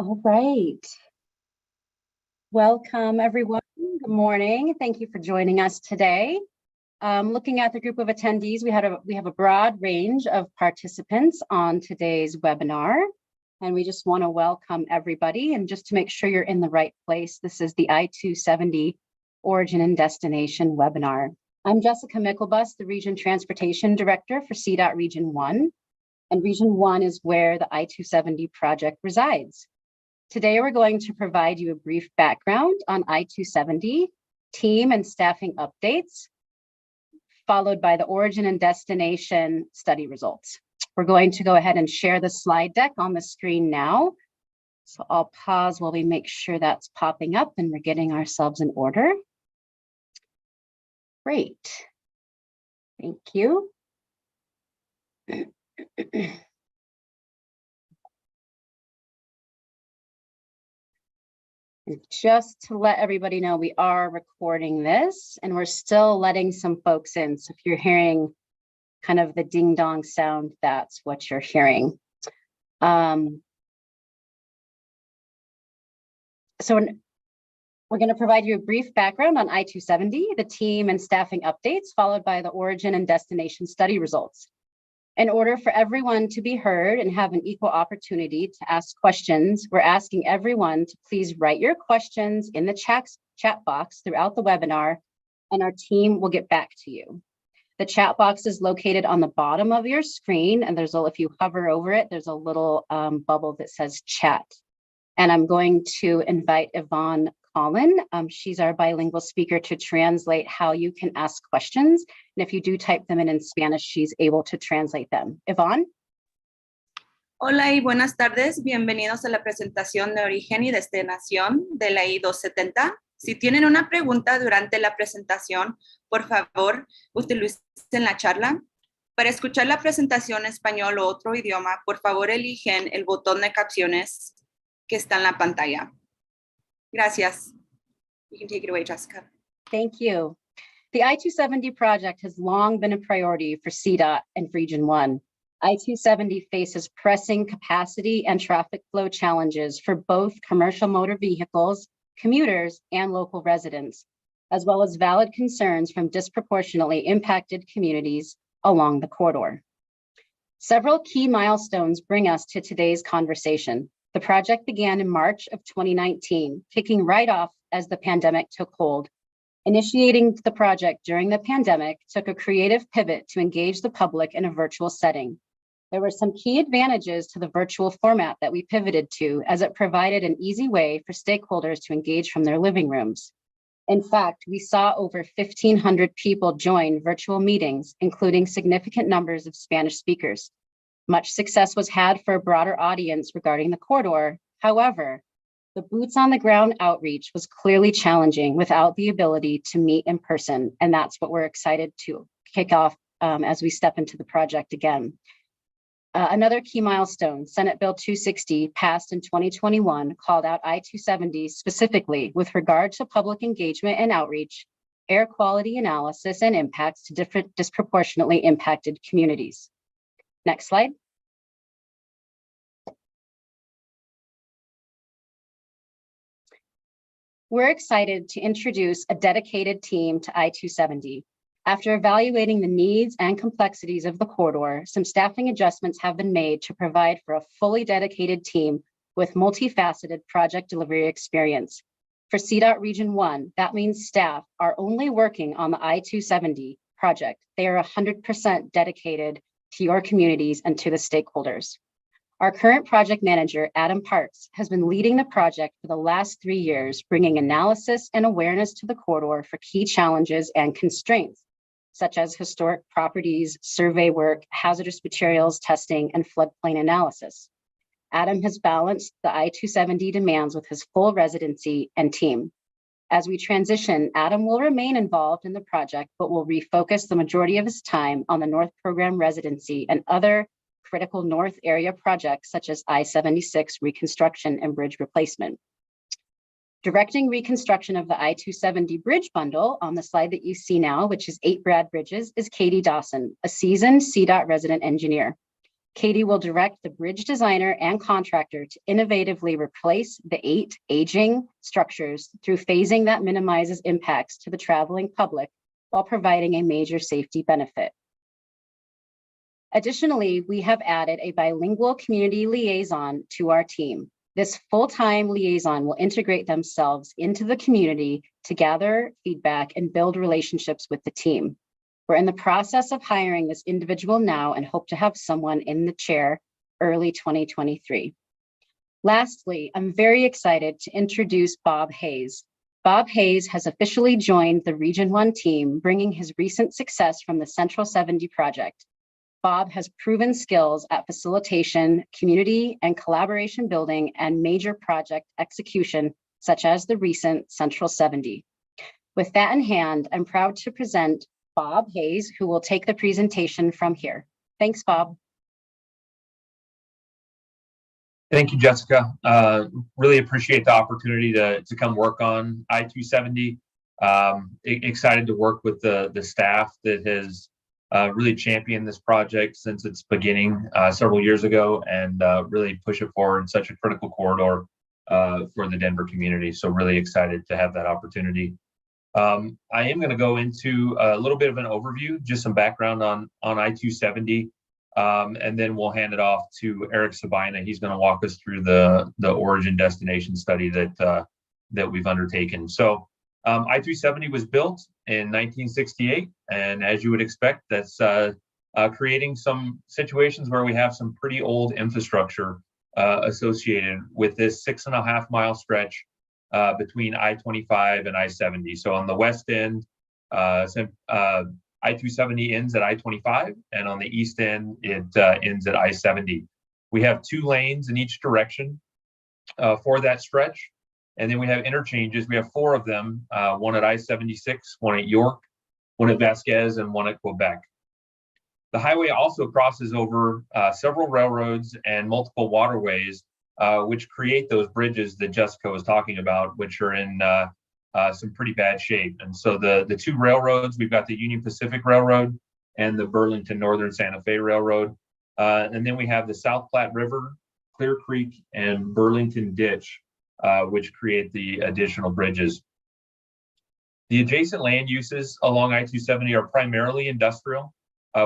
All right. Welcome, everyone. Good morning. Thank you for joining us today. Looking at the group of attendees, we have a broad range of participants on today's webinar, and we just want to welcome everybody. And just to make sure you're in the right place, this is the I-270 Origin and Destination webinar. I'm Jessica Mickelbus, the Region Transportation Director for CDOT Region 1, and Region 1 is where the I-270 project resides. Today, we're going to provide you a brief background on I-270, team and staffing updates, followed by the origin and destination study results. We're going to go ahead and share the slide deck on the screen now. So I'll pause while we make sure that's popping up and we're getting ourselves in order. Great. Thank you. And just to let everybody know, we are recording this and we're still letting some folks in. So if you're hearing kind of the ding dong sound, that's what you're hearing. So we're going to provide you a brief background on I-270, the team and staffing updates, followed by the origin and destination study results. In order for everyone to be heard and have an equal opportunity to ask questions, we're asking everyone to please write your questions in the chat box throughout the webinar, and our team will get back to you. The chat box is located on the bottom of your screen, and if you hover over it, there's a little bubble that says chat. And I'm going to invite Yvonne Collin. She's our bilingual speaker to translate how you can ask questions. And if you do type them in Spanish, she's able to translate them. Yvonne? Hola y buenas tardes. Bienvenidos a la presentación de origen y destinación de la I-270. Si tienen una pregunta durante la presentación, por favor, utilicen la charla. Para escuchar la presentación en español o otro idioma, por favor, eligen el botón de capciones que está en la pantalla. Gracias. You can take it away, Jessica. Thank you. The I-270 project has long been a priority for CDOT and Region 1. I-270 faces pressing capacity and traffic flow challenges for both commercial motor vehicles, commuters, and local residents, as well as valid concerns from disproportionately impacted communities along the corridor. Several key milestones bring us to today's conversation. The project began in March of 2019, kicking right off as the pandemic took hold. Initiating the project during the pandemic took a creative pivot to engage the public in a virtual setting. There were some key advantages to the virtual format that we pivoted to, as it provided an easy way for stakeholders to engage from their living rooms. In fact, we saw over 1,500 people join virtual meetings, including significant numbers of Spanish speakers. Much success was had for a broader audience regarding the corridor. However, the boots on the ground outreach was clearly challenging without the ability to meet in person. And that's what we're excited to kick off as we step into the project again. Another key milestone, Senate Bill 260, passed in 2021, called out I-270 specifically with regard to public engagement and outreach, air quality analysis, and impacts to different disproportionately impacted communities. Next slide. We're excited to introduce a dedicated team to I-270. After evaluating the needs and complexities of the corridor, some staffing adjustments have been made to provide for a fully dedicated team with multifaceted project delivery experience. For CDOT Region 1, that means staff are only working on the I-270 project. They are 100% dedicated to your communities and to the stakeholders. Our current project manager, Adam Parks, has been leading the project for the last 3 years, bringing analysis and awareness to the corridor for key challenges and constraints, such as historic properties, survey work, hazardous materials testing, and floodplain analysis. Adam has balanced the I-270 demands with his full residency and team. As we transition, Adam will remain involved in the project, but will refocus the majority of his time on the North Program residency and other critical North area projects such as I-76 reconstruction and bridge replacement. Directing reconstruction of the I-270 bridge bundle on the slide that you see now, which is 8 Brad bridges, is Katie Dawson, a seasoned CDOT resident engineer. Katie will direct the bridge designer and contractor to innovatively replace the 8 aging structures through phasing that minimizes impacts to the traveling public while providing a major safety benefit. Additionally, we have added a bilingual community liaison to our team. This full-time liaison will integrate themselves into the community to gather feedback and build relationships with the team. We're in the process of hiring this individual now and hope to have someone in the chair early 2023. Lastly, I'm very excited to introduce Bob Hayes. Bob Hayes has officially joined the Region 1 team, bringing his recent success from the Central 70 project. Bob has proven skills at facilitation, community and collaboration building, and major project execution, such as the recent Central 70. With that in hand, I'm proud to present Bob Hayes, who will take the presentation from here. Thanks, Bob. Thank you, Jessica. Really appreciate the opportunity to come work on I-270. Excited to work with the staff that has really championed this project since its beginning several years ago, and really push it forward. Such a critical corridor for the Denver community. So really excited to have that opportunity. I am going to go into a little bit of an overview, just some background on I-270, and then we'll hand it off to Eric Sabina. He's going to walk us through the origin destination study that we've undertaken. So I-270 was built in 1968, and as you would expect, that's creating some situations where we have some pretty old infrastructure associated with this 6.5-mile stretch between I-25 and I-70. So on the west end, I-270 ends at I-25, and on the east end, it ends at I-70. We have 2 lanes in each direction for that stretch, and then we have interchanges. We have 4 of them, one at I-76, one at York, one at Vasquez, and one at Quebec. The highway also crosses over several railroads and multiple waterways, which create those bridges that Jessica was talking about, which are in some pretty bad shape. And so the 2 railroads, we've got the Union Pacific Railroad and the Burlington Northern Santa Fe Railroad. And then we have the South Platte River, Clear Creek, and Burlington Ditch, which create the additional bridges. The adjacent land uses along I-270 are primarily industrial.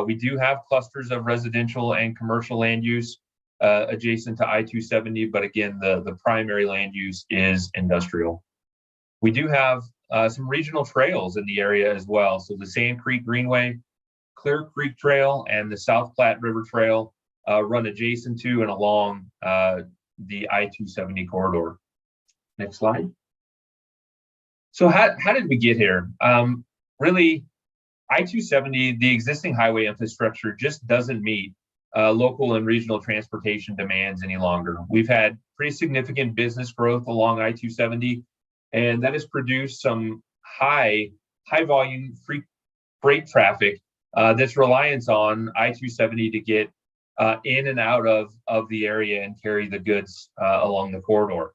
We do have clusters of residential and commercial land use adjacent to I-270, but again, the primary land use is industrial. We do have some regional trails in the area as well. So the Sand Creek Greenway, Clear Creek Trail, and the South Platte River Trail run adjacent to and along the I-270 corridor. Next slide. So how did we get here? Really, I-270, the existing highway infrastructure just doesn't meet local and regional transportation demands any longer. We've had pretty significant business growth along I-270, and that has produced some high volume freight traffic that's reliance on I-270 to get in and out of the area and carry the goods along the corridor.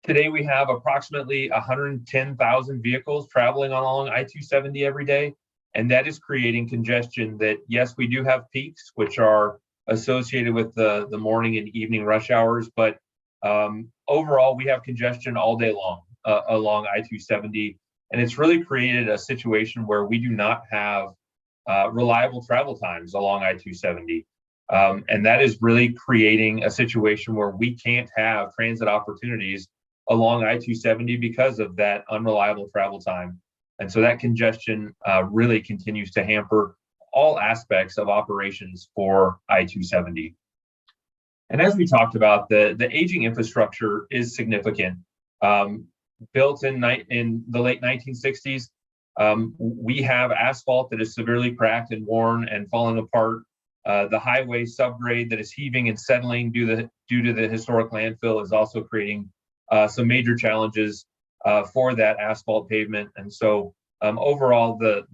Today, we have approximately 110,000 vehicles traveling along I-270 every day, and that is creating congestion that, yes, we do have peaks, which are associated with the morning and evening rush hours, but overall, we have congestion all day long along I-270, and it's really created a situation where we do not have reliable travel times along I-270. And that is really creating a situation where we can't have transit opportunities along I-270 because of that unreliable travel time. And so that congestion really continues to hamper all aspects of operations for I-270. And as we talked about, the aging infrastructure is significant. Built in the late 1960s, we have asphalt that is severely cracked and worn and falling apart. The highway subgrade that is heaving and settling due to the historic landfill is also creating some major challenges for that asphalt pavement. And so overall, the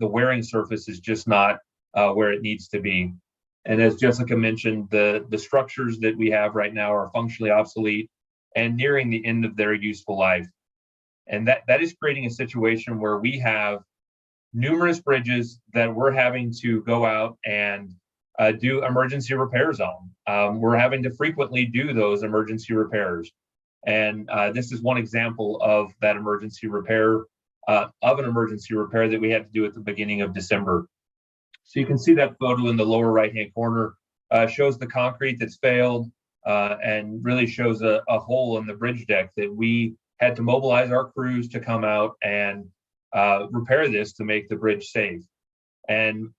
wearing surface is just not where it needs to be. And as Jessica mentioned, the structures that we have right now are functionally obsolete and nearing the end of their useful life. And that is creating a situation where we have numerous bridges that we're having to go out and do emergency repairs on. We're having to frequently do those emergency repairs. And this is one example of that emergency repair, of an emergency repair that we had to do at the beginning of December. So you can see that photo in the lower right-hand corner, shows the concrete that's failed, and really shows a hole in the bridge deck that we had to mobilize our crews to come out and repair this to make the bridge safe. And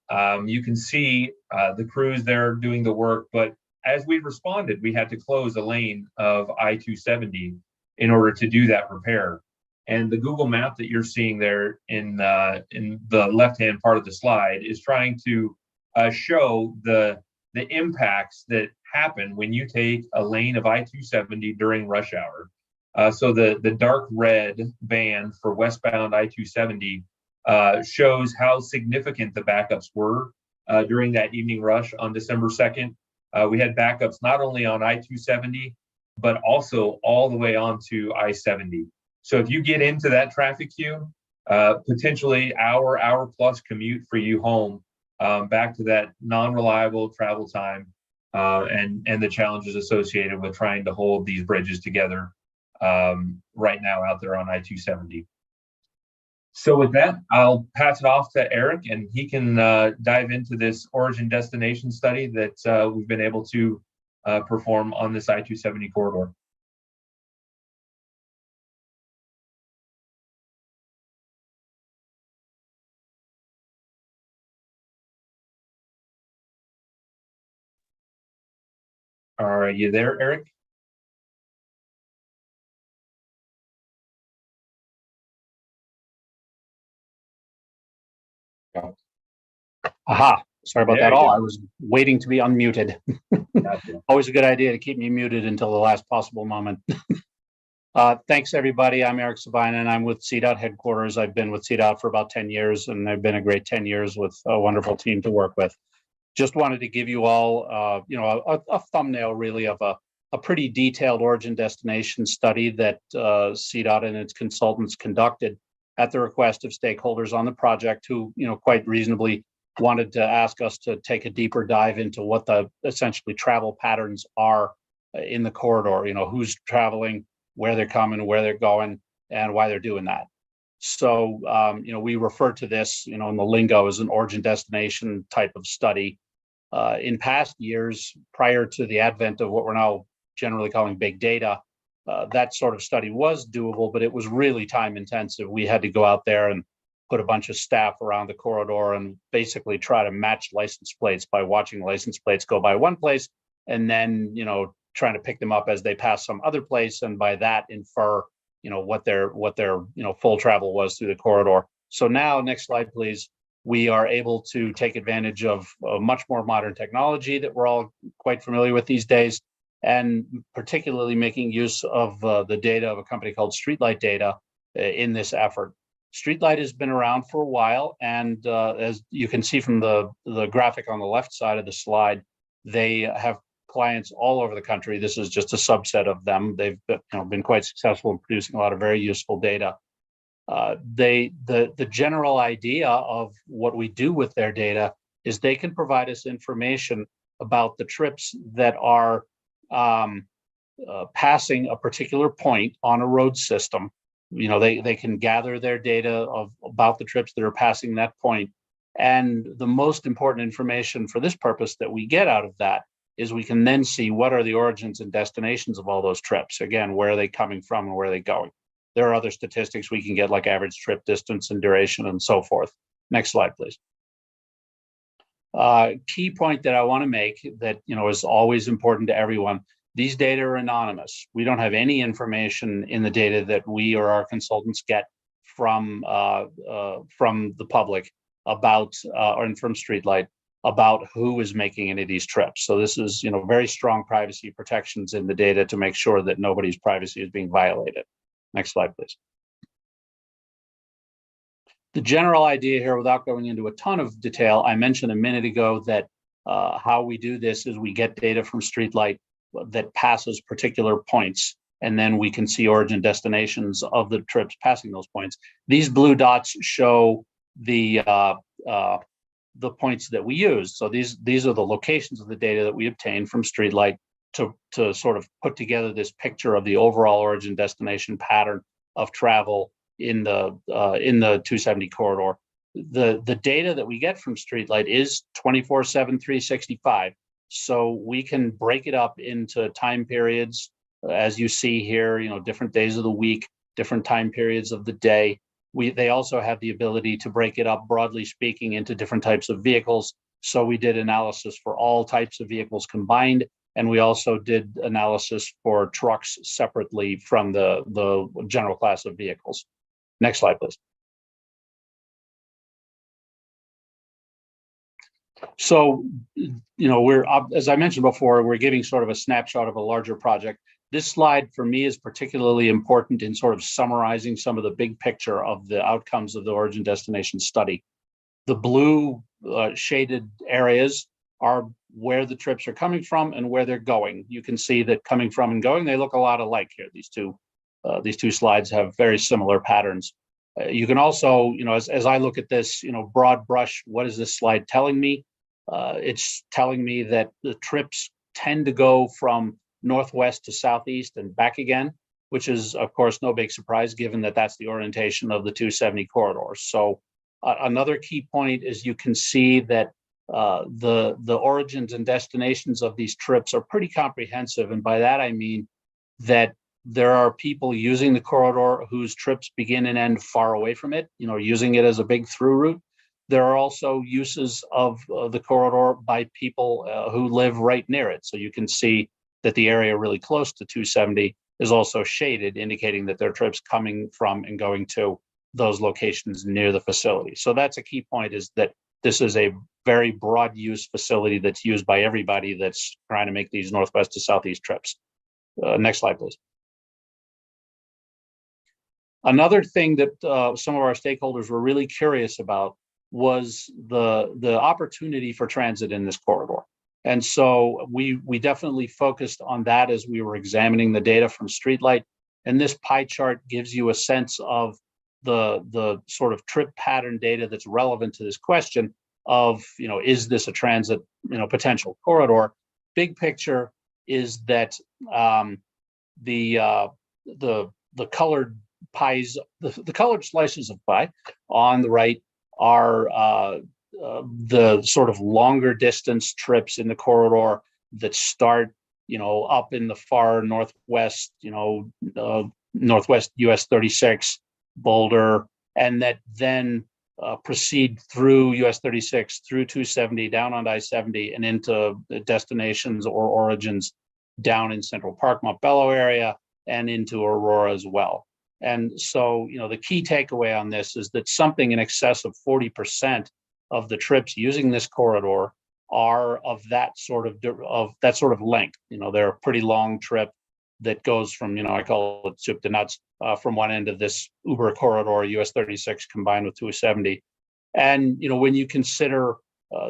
you can see the crews there doing the work, but as we responded, we had to close a lane of I-270 in order to do that repair. And the Google map that you're seeing there in the left-hand part of the slide is trying to show the impacts that happen when you take a lane of I-270 during rush hour. So the dark red band for westbound I-270 shows how significant the backups were during that evening rush on December 2nd. We had backups not only on I-270, but also all the way onto I-70. So if you get into that traffic queue, potentially hour plus commute for you home, back to that non-reliable travel time, and the challenges associated with trying to hold these bridges together right now out there on I-270. So with that, I'll pass it off to Eric, and he can dive into this origin destination study that we've been able to perform on this I-270 corridor. Are you there, Eric? Aha, sorry about There that you all. go. I was waiting to be unmuted. Gotcha. Always a good idea to keep me muted until the last possible moment. Thanks, everybody. I'm Eric Sabine, and I'm with CDOT headquarters. I've been with CDOT for about 10 years, and I've been a great 10 years with a wonderful team to work with. Just wanted to give you all, a thumbnail really of a pretty detailed origin destination study that CDOT and its consultants conducted at the request of stakeholders on the project who, quite reasonably wanted to ask us to take a deeper dive into what the essentially travel patterns are in the corridor, who's traveling, where they're coming, where they're going, and why they're doing that. So, we refer to this, in the lingo as an origin destination type of study. In past years, prior to the advent of what we're now generally calling big data, that sort of study was doable, but it was really time intensive. We had to go out there and put a bunch of staff around the corridor and basically try to match license plates by watching license plates go by one place and then, trying to pick them up as they pass some other place, and by that infer, what their full travel was through the corridor. So now, next slide, please. We are able to take advantage of much more modern technology that we're all quite familiar with these days, and particularly making use of the data of a company called Streetlight Data in this effort. Streetlight has been around for a while, and as you can see from the graphic on the left side of the slide, they have clients all over the country. This is just a subset of them. They've been quite successful in producing a lot of very useful data. The general idea of what we do with their data is they can provide us information about the trips that are passing a particular point on a road system. They can gather their data about the trips that are passing that point. And the most important information for this purpose that we get out of that is we can then see what are the origins and destinations of all those trips. Again, where are they coming from and where are they going? There are other statistics we can get, like average trip distance and duration and so forth. Next slide, please. Key point that I want to make that is always important to everyone. These data are anonymous. We don't have any information in the data that we or our consultants get from the public about, and from Streetlight, about who is making any of these trips. So this is, very strong privacy protections in the data to make sure that nobody's privacy is being violated. Next slide, please. The general idea here, without going into a ton of detail, I mentioned a minute ago that how we do this is we get data from Streetlight that passes particular points, and then we can see origin destinations of the trips passing those points. These blue dots show the the points that we used. So these are the locations of the data that we obtained from Streetlight to sort of put together this picture of the overall origin destination pattern of travel in the 270 corridor. The data that we get from Streetlight is 24/7, 365. So we can break it up into time periods, as you see here, different days of the week, different time periods of the day. They also have the ability to break it up, broadly speaking, into different types of vehicles. So we did analysis for all types of vehicles combined, and we also did analysis for trucks separately from the general class of vehicles. Next slide, please. So, as I mentioned before, we're giving sort of a snapshot of a larger project. This slide for me is particularly important in sort of summarizing some of the big picture of the outcomes of the origin destination study. The blue shaded areas are where the trips are coming from and where they're going. You can see that coming from and going, they look a lot alike here. These two slides have very similar patterns. You can also, as I look at this, broad brush, what is this slide telling me? It's telling me that the trips tend to go from northwest to southeast and back again, which is, of course, no big surprise given that that's the orientation of the 270 corridor. So another key point is you can see that the origins and destinations of these trips are pretty comprehensive. And by that, I mean that there are people using the corridor whose trips begin and end far away from it, using it as a big through route. There are also uses of the corridor by people who live right near it. So you can see that the area really close to 270 is also shaded, indicating that there are trips coming from and going to those locations near the facility. So that's a key point, is that this is a very broad use facility that's used by everybody that's trying to make these northwest to southeast trips. Next slide, please. Another thing that some of our stakeholders were really curious about was the opportunity for transit in this corridor. And so we definitely focused on that as we were examining the data from Streetlight. And this pie chart gives you a sense of the sort of trip pattern data that's relevant to this question of, is this a transit, potential corridor? Big picture is that the colored pies, the colored slices of pie on the right are the sort of longer distance trips in the corridor that start, up in the far northwest, northwest US 36, Boulder, and that then proceed through US 36, through 270, down on I-70, and into destinations or origins down in Central Park, Montbello area, and into Aurora as well. And so, the key takeaway on this is that something in excess of 40% of the trips using this corridor are of that sort of length. They're a pretty long trip that goes from, I call it soup to nuts, from one end of this Uber corridor, US 36 combined with 270. And, when you consider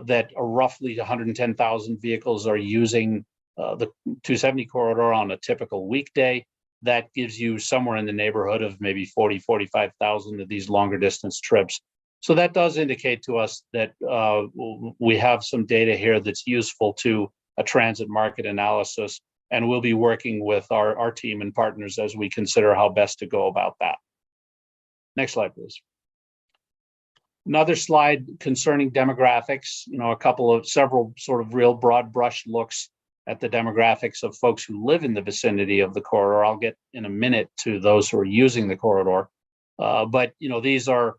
that roughly 110,000 vehicles are using the 270 corridor on a typical weekday, that gives you somewhere in the neighborhood of maybe 40, 45,000 of these longer distance trips. So that does indicate to us that we have some data here that's useful to a transit market analysis, and we'll be working with our team and partners as we consider how best to go about that. Next slide, please. Another slide concerning demographics, several sort of real broad brush looks at the demographics of folks who live in the vicinity of the corridor. I'll get in a minute to those who are using the corridor. But these are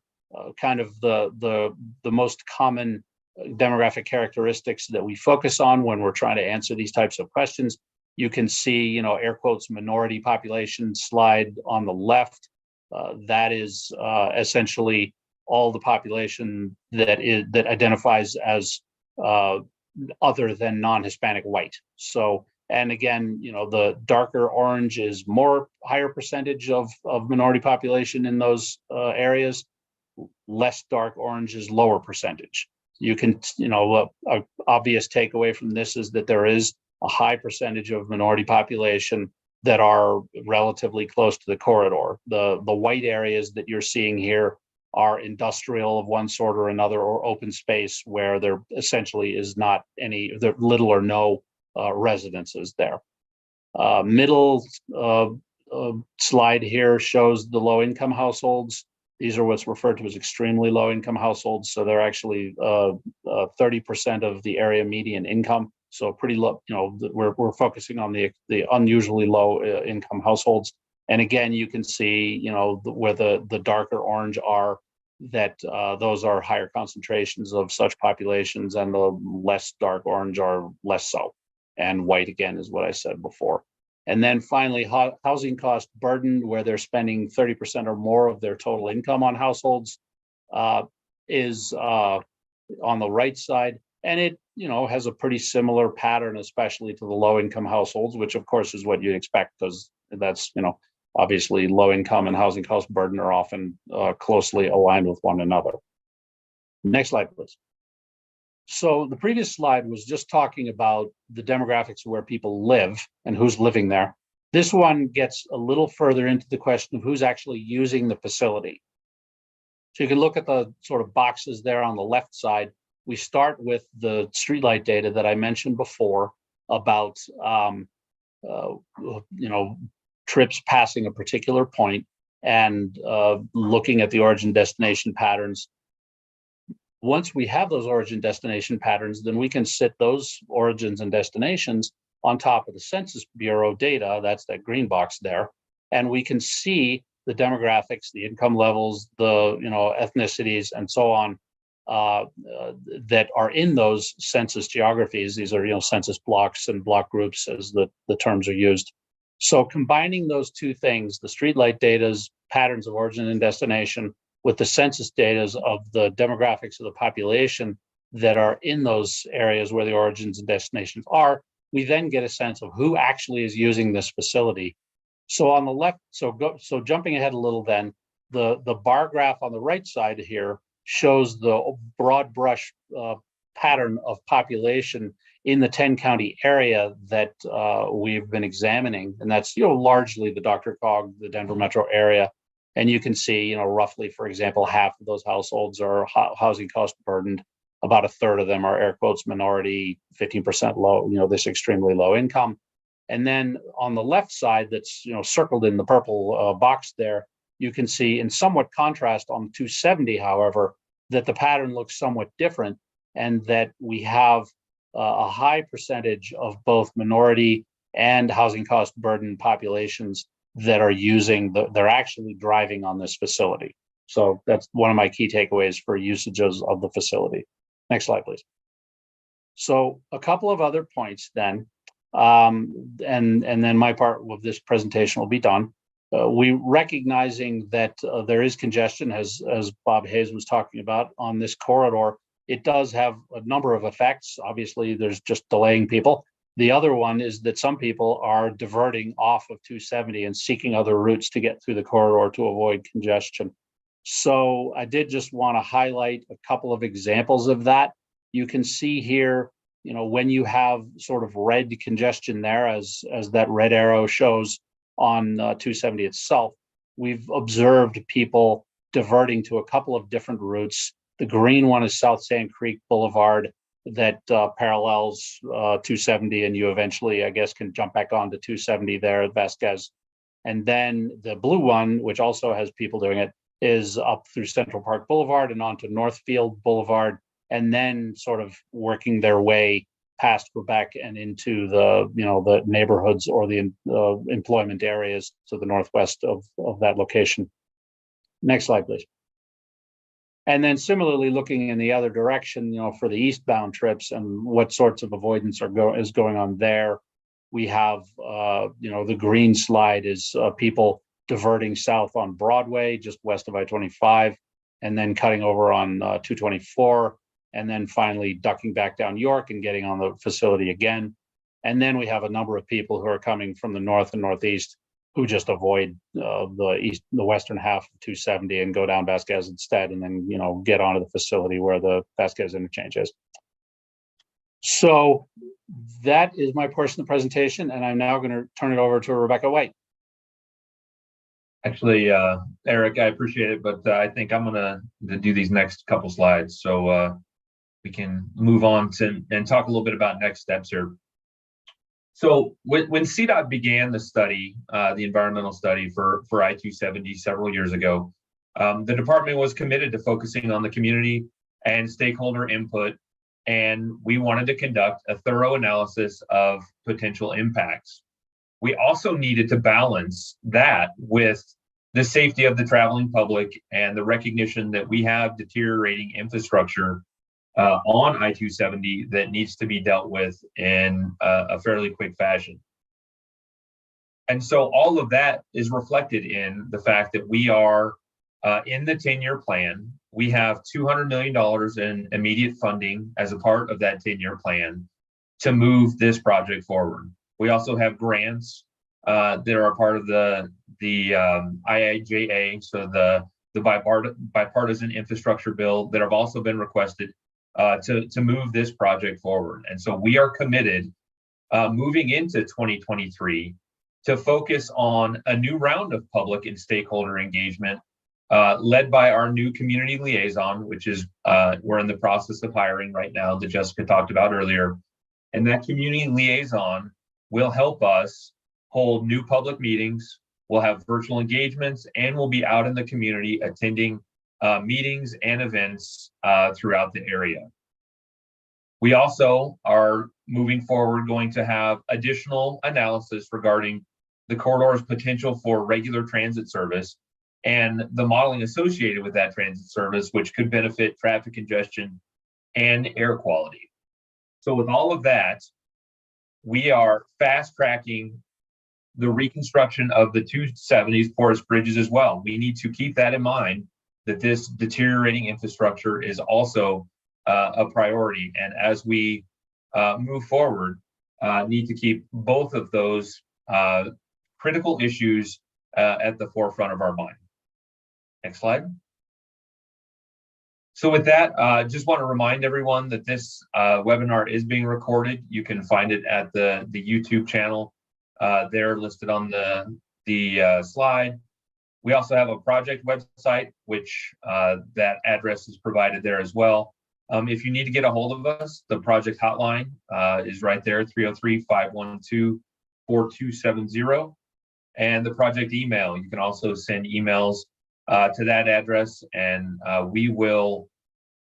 kind of the most common demographic characteristics that we focus on when we're trying to answer these types of questions. You can see, air quotes, minority population slide on the left. That is essentially all the population that identifies as other than non-Hispanic white. So, and again, the darker orange is higher percentage of minority population in those areas. Less dark orange is lower percentage. You can, a obvious takeaway from this is that there is a high percentage of minority population that are relatively close to the corridor. The white areas that you're seeing here are industrial of one sort or another, or open space where there essentially is not any, there little or no residences there. Middle slide here shows the low income households. These are what's referred to as extremely low income households. So they're actually 30% of the area median income. So pretty low, you know, we're focusing on the unusually low income households. And again, you can see, you know, where the darker orange are, that those are higher concentrations of such populations, and the less dark orange are less so. And white, again, is what I said before. And then finally, housing cost burden, where they're spending 30% or more of their total income on households, is on the right side. And it, you know, has a pretty similar pattern, especially to the low income households, which of course is what you'd expect, because that's, you know, obviously low income and housing cost burden are often closely aligned with one another. Next slide, please. So the previous slide was just talking about the demographics of where people live and who's living there. This one gets a little further into the question of who's actually using the facility. So you can look at the sort of boxes there on the left side. We start with the streetlight data that I mentioned before about you know, trips passing a particular point, and looking at the origin destination patterns. Once we have those origin destination patterns, then we can sit those origins and destinations on top of the Census Bureau data, that's that green box there, and we can see the demographics, the income levels, the, you know, ethnicities, and so on, that are in those census geographies. These are, you know, census blocks and block groups, as the terms are used. So combining those two things, the streetlight data's patterns of origin and destination with the census data of the demographics of the population that are in those areas where the origins and destinations are, we then get a sense of who actually is using this facility. So on the left, so jumping ahead a little, then the bar graph on the right side here shows the broad brush pattern of population in the 10 county area that we've been examining, and that's, you know, largely the DRCOG, the Denver metro area. And you can see, you know, roughly, for example, half of those households are housing cost burdened. About a third of them are air quotes minority, 15% low, you know, this extremely low income. And then on the left side, that's, you know, circled in the purple box there, you can see in somewhat contrast on 270, however, that the pattern looks somewhat different, and that we have a high percentage of both minority and housing cost burden populations that are using they're actually driving on this facility. So that's one of my key takeaways for usages of the facility. Next slide, please. So a couple of other points then, and then my part of this presentation will be done. We recognizing that there is congestion, as Bob Hayes was talking about, on this corridor. It does have a number of effects. Obviously, there's just delaying people. The other one is that some people are diverting off of 270 and seeking other routes to get through the corridor to avoid congestion. So I did just want to highlight a couple of examples of that. You can see here, you know, when you have sort of red congestion there, as that red arrow shows on 270 itself, we've observed people diverting to a couple of different routes. The green one is South Sand Creek Boulevard, that parallels 270, and you eventually, I guess, can jump back onto 270 there at Vasquez. And then the blue one, which also has people doing it, is up through Central Park Boulevard and onto Northfield Boulevard, and then sort of working their way past Quebec and into the, you know, the neighborhoods or the employment areas to the northwest of that location. Next slide, please. And then similarly, looking in the other direction, you know, for the eastbound trips and what sorts of avoidance is going on there, we have, you know, the green slide is people diverting south on Broadway, just west of I-25, and then cutting over on 224, and then finally ducking back down York and getting on the facility again. And then we have a number of people who are coming from the north and northeast who just avoid the western half of 270 and go down Vasquez instead, and then, you know, get onto the facility where the Vasquez interchange is. So that is my portion of the presentation, and I'm now going to turn it over to Rebecca White. Actually, Eric, I appreciate it, but I think I'm gonna do these next couple slides so we can move on to and talk a little bit about next steps here. So when CDOT began the study, the environmental study for I-270 several years ago, the department was committed to focusing on the community and stakeholder input, and we wanted to conduct a thorough analysis of potential impacts. We also needed to balance that with the safety of the traveling public and the recognition that we have deteriorating infrastructure on I-270 that needs to be dealt with in a fairly quick fashion. And so all of that is reflected in the fact that we are in the 10-year plan. We have $200 million in immediate funding as a part of that 10-year plan to move this project forward. We also have grants that are a part of the IIJA, so the bipartisan infrastructure bill, that have also been requested to move this project forward. And so we are committed moving into 2023 to focus on a new round of public and stakeholder engagement led by our new community liaison, which is we're in the process of hiring right now, that Jessica talked about earlier. And that community liaison will help us hold new public meetings. We'll have virtual engagements, and we'll be out in the community attending meetings and events throughout the area. We also are moving forward going to have additional analysis regarding the corridor's potential for regular transit service and the modeling associated with that transit service, which could benefit traffic congestion and air quality. So with all of that, we are fast tracking the reconstruction of the 270's porous bridges as well. We need to keep that in mind, that this deteriorating infrastructure is also a priority. And as we move forward, need to keep both of those critical issues at the forefront of our mind. Next slide. So with that, just want to remind everyone that this webinar is being recorded. You can find it at the YouTube channel there listed on the slide. We also have a project website, which that address is provided there as well. If you need to get a hold of us, the project hotline is right there, 303-512-4270. And the project email, you can also send emails to that address, and we will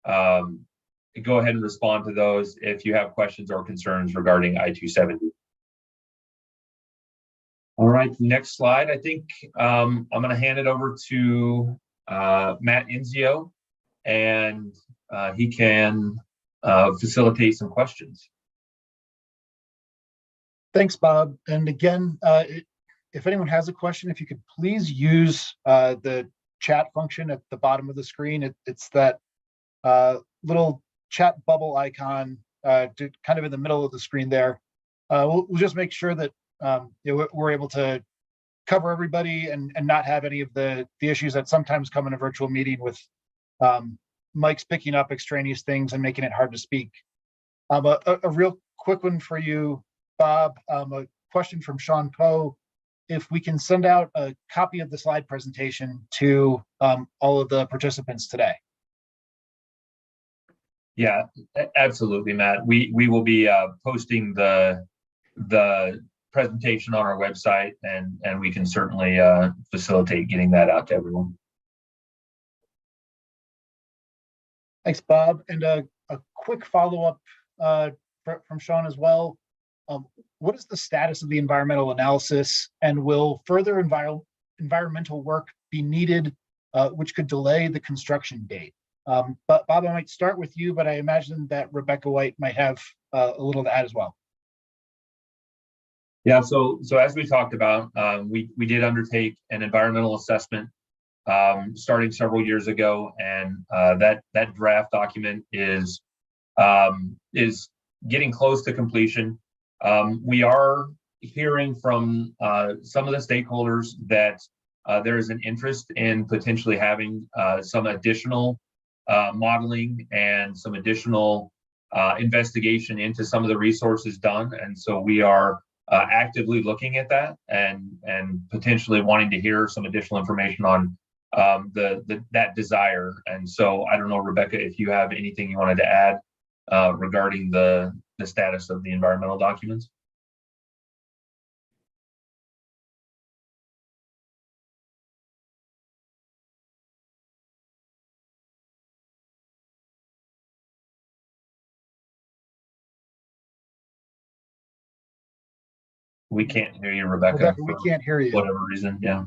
go ahead and respond to those if you have questions or concerns regarding I-270. All right, next slide. I think I'm going to hand it over to Matt Inzio, and he can facilitate some questions. Thanks, Bob. And again, if anyone has a question, if you could please use the chat function at the bottom of the screen. It's that little chat bubble icon kind of in the middle of the screen there. We'll just make sure that we're able to cover everybody and not have any of the issues that sometimes come in a virtual meeting with mics picking up extraneous things and making it hard to speak. A real quick one for you, Bob, a question from Sean Poe. If we can send out a copy of the slide presentation to all of the participants today. Yeah, absolutely, Matt. We will be posting the presentation on our website, and we can certainly facilitate getting that out to everyone. Thanks, Bob. And a quick follow-up from Sean as well. What is the status of the environmental analysis, and will further environmental work be needed, which could delay the construction date? But Bob, I might start with you, but I imagine that Rebecca White might have a little to add as well. Yeah, so as we talked about, we did undertake an environmental assessment starting several years ago, and that draft document is getting close to completion. We are hearing from some of the stakeholders that there is an interest in potentially having some additional modeling and some additional investigation into some of the resources done. And so we are actively looking at that and potentially wanting to hear some additional information on that desire. And so I don't know, Rebecca, if you have anything you wanted to add regarding the status of the environmental documents. We can't hear you, Rebecca. Rebecca, we can't hear you. Whatever reason, yeah.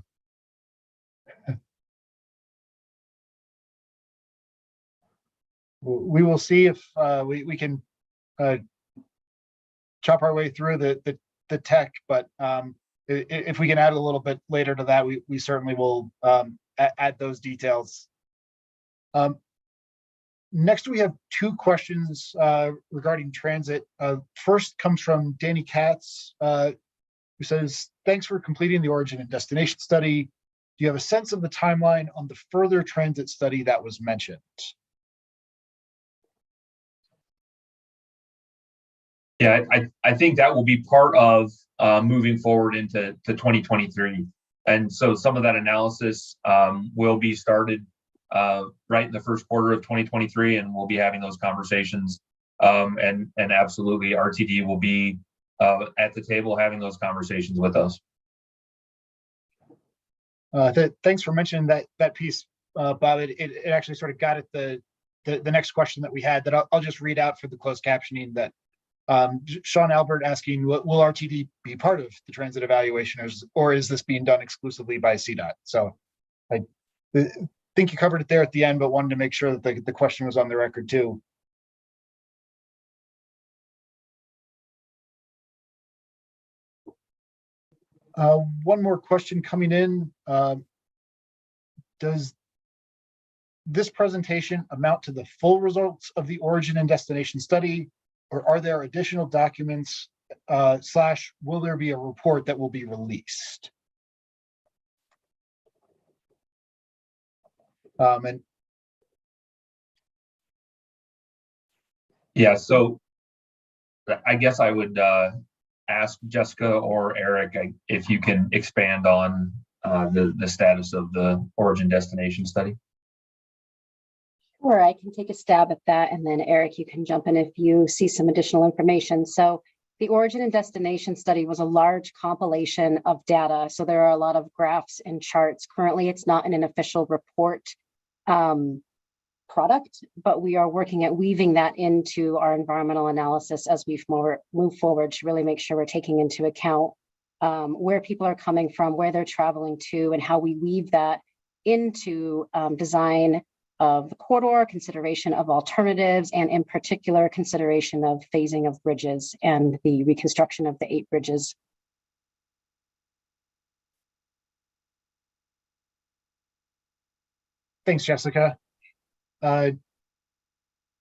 We will see if we can chop our way through the tech, but if we can add a little bit later to that, we certainly will add those details. Next, we have two questions regarding transit. First comes from Danny Katz, who says, thanks for completing the origin and destination study. Do you have a sense of the timeline on the further transit study that was mentioned? Yeah, I think that will be part of moving forward into 2023. And so some of that analysis will be started right in the first quarter of 2023, and we'll be having those conversations. And absolutely, RTD will be at the table having those conversations with us. Thanks for mentioning that piece, Bob. It actually sort of got at the next question that we had that I'll just read out for the closed captioning. That Sean Albert asking, will RTD be part of the transit evaluation, or is this being done exclusively by CDOT? So I think you covered it there at the end, but wanted to make sure that the question was on the record too. One more question coming in. Does this presentation amount to the full results of the origin and destination study, or are there additional documents / will there be a report that will be released? And yeah, so I guess I would ask Jessica or Eric if you can expand on the status of the origin destination study. Sure, I can take a stab at that, and then Eric, you can jump in if you see some additional information. So the origin and destination study was a large compilation of data. So there are a lot of graphs and charts. Currently, it's not in an official report product, but we are working at weaving that into our environmental analysis as we move forward to really make sure we're taking into account where people are coming from, where they're traveling to, and how we weave that into design of the corridor, consideration of alternatives, and in particular, consideration of phasing of bridges and the reconstruction of the 8 bridges. thanks, Jessica.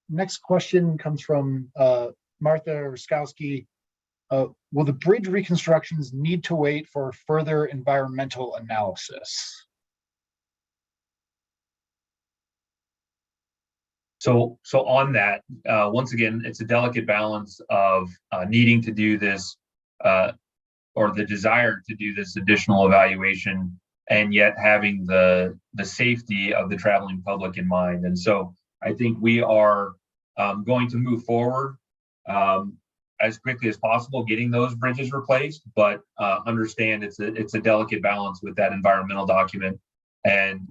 Next question comes from Martha Ruskowski. Will the bridge reconstructions need to wait for further environmental analysis? So on that, once again, it's a delicate balance of needing to do this or the desire to do this additional evaluation, and yet having the safety of the traveling public in mind. And so I think we are going to move forward as quickly as possible, getting those bridges replaced, but understand it's a delicate balance with that environmental document and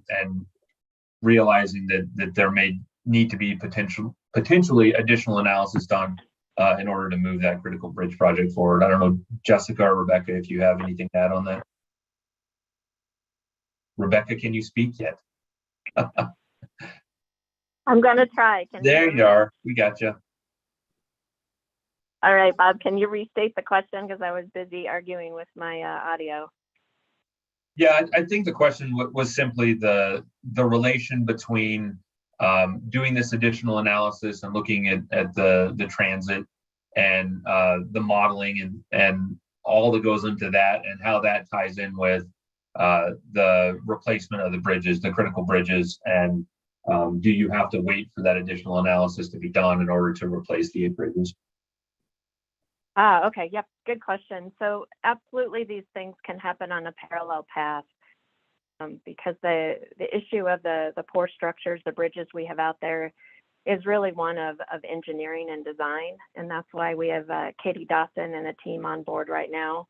realizing that there may need to be potentially additional analysis done in order to move that critical bridge project forward. I don't know, Jessica or Rebecca, if you have anything to add on that. Rebecca, can you speak yet? I'm going to try. There you are. We got you. All right, Bob, can you restate the question? Because I was busy arguing with my audio. Yeah, I think the question was simply the relation between doing this additional analysis and looking at the transit and the modeling and all that goes into that, and how that ties in with the replacement of the bridges, the critical bridges, and do you have to wait for that additional analysis to be done in order to replace the 8 bridges? Okay, yep, good question. So absolutely these things can happen on a parallel path because the issue of the poor structures, the bridges we have out there is really one of engineering and design. And that's why we have Katie Dawson and a team on board right now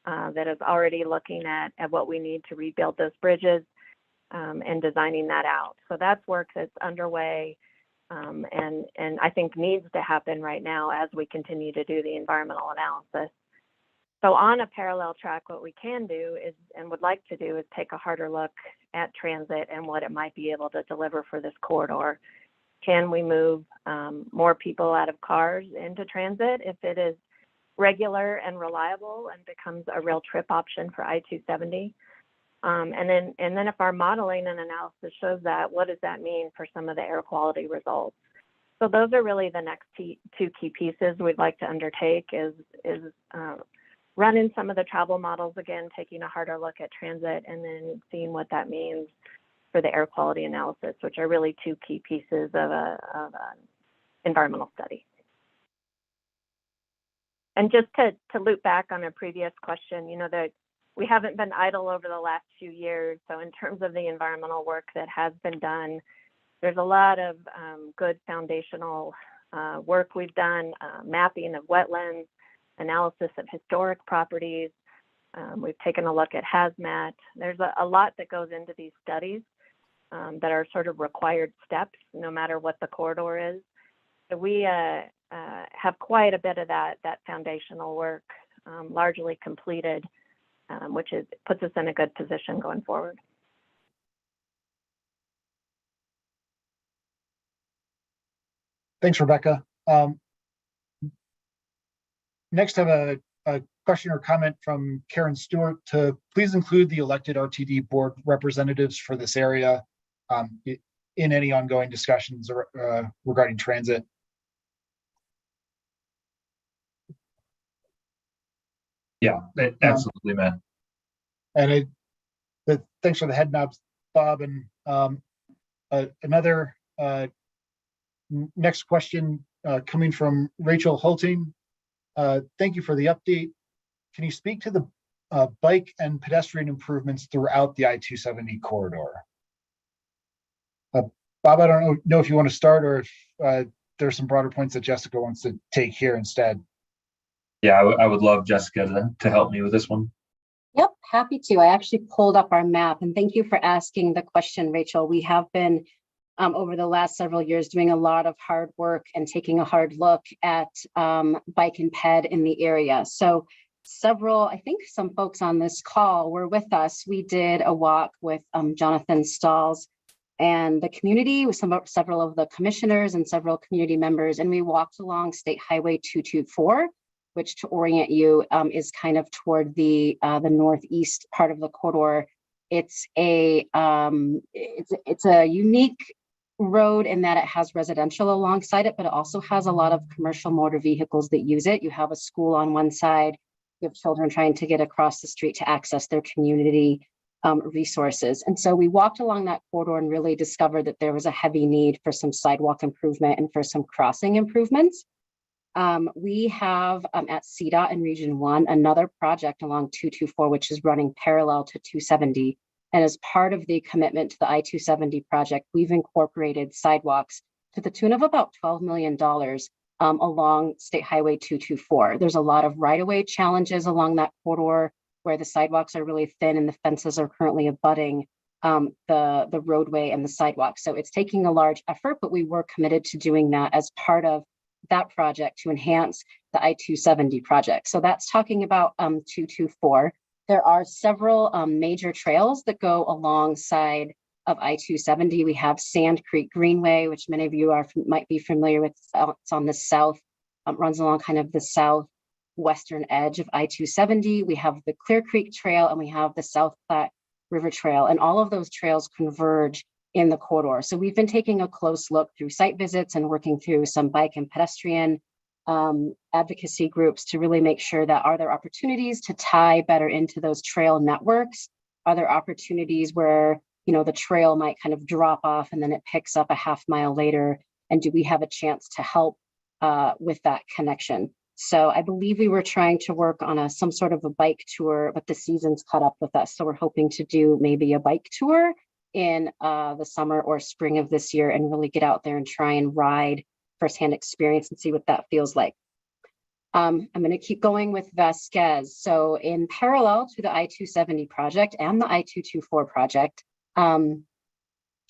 that is already looking at what we need to rebuild those bridges and designing that out. So that's work that's underway. And I think needs to happen right now as we continue to do the environmental analysis. So on a parallel track, what we can do is, and would like to do, is take a harder look at transit and what it might be able to deliver for this corridor. Can we move more people out of cars into transit if it is regular and reliable and becomes a real trip option for I-270? And then if our modeling and analysis shows that, what does that mean for some of the air quality results? So those are really the next two key pieces we'd like to undertake is running some of the travel models again, taking a harder look at transit, and then seeing what that means for the air quality analysis, which are really two key pieces of an environmental study. And just to loop back on a previous question, you know, that we haven't been idle over the last few years. So in terms of the environmental work that has been done, there's a lot of good foundational work we've done, mapping of wetlands, analysis of historic properties. We've taken a look at hazmat. There's a lot that goes into these studies that are sort of required steps, no matter what the corridor is. So we have quite a bit of that foundational work largely completed, which puts us in a good position going forward. Thanks, Rebecca. Next, I have a question or comment from Karen Stewart to please include the elected RTD board representatives for this area in any ongoing discussions regarding transit. Yeah, absolutely, man. And thanks for the head nods, Bob. And another next question coming from Rachel Hulting. Thank you for the update. Can you speak to the bike and pedestrian improvements throughout the I-270 corridor? Bob, I don't know if you want to start or if there's some broader points that Jessica wants to take here instead. Yeah, I would love Jessica to help me with this one. Yep, happy to. I actually pulled up our map, and thank you for asking the question, Rachel. We have been over the last several years doing a lot of hard work and taking a hard look at bike and ped in the area. So I think some folks on this call were with us. We did a walk with Jonathan Stalls and the community with several of the commissioners and several community members, and we walked along State Highway 224, which, to orient you, is kind of toward the northeast part of the corridor. It's a unique road in that it has residential alongside it, but it also has a lot of commercial motor vehicles that use it. You have a school on one side, you have children trying to get across the street to access their community resources. And so we walked along that corridor and really discovered that there was a heavy need for some sidewalk improvement and for some crossing improvements. We have at CDOT in Region 1 another project along 224, which is running parallel to 270. And as part of the commitment to the I-270 project, we've incorporated sidewalks to the tune of about $12 million along State Highway 224. There's a lot of right-of-way challenges along that corridor where the sidewalks are really thin and the fences are currently abutting the roadway and the sidewalk. So it's taking a large effort, but we were committed to doing that as part of that project to enhance the I-270 project. So that's talking about 224. There are several major trails that go alongside of I-270. We have Sand Creek Greenway, which many of you might be familiar with. It's on the south, runs along kind of the southwestern edge of I-270. We have the Clear Creek Trail and we have the South Platte River Trail, and all of those trails converge in the corridor. So we've been taking a close look through site visits and working through some bike and pedestrian advocacy groups to really make sure that are there opportunities to tie better into those trail networks? Are there opportunities where, you know, the trail might kind of drop off and then it picks up a half mile later? And do we have a chance to help with that connection? So I believe we were trying to work on some sort of a bike tour, but the season's caught up with us. So we're hoping to do maybe a bike tour in the summer or spring of this year and really get out there and try and ride firsthand experience and see what that feels like. I'm going to keep going with Vasquez. So in parallel to the I-270 project and the I-224 project,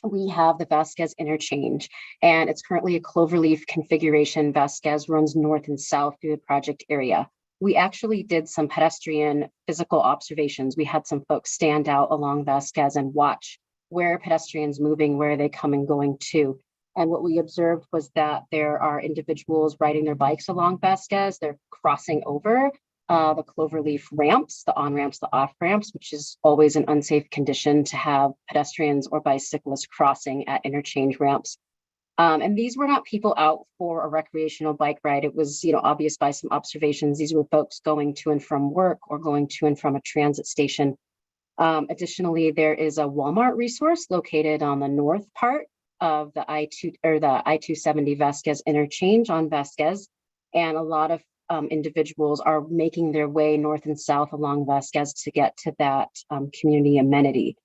we have the Vasquez interchange, and it's currently a cloverleaf configuration. Vasquez runs north and south through the project area. We actually did some pedestrian physical observations. We had some folks stand out along Vasquez and watch where pedestrians moving, where are they coming, going to. And what we observed was that there are individuals riding their bikes along Vasquez. They're crossing over the cloverleaf ramps, the on-ramps, the off-ramps, which is always an unsafe condition to have pedestrians or bicyclists crossing at interchange ramps. And these were not people out for a recreational bike ride. It was, obvious by some observations. These were folks going to and from work or going to and from a transit station. Additionally, there is a Walmart resource located on the north part of the I-270 Vasquez interchange on Vasquez, and a lot of individuals are making their way north and south along Vasquez to get to that community amenity.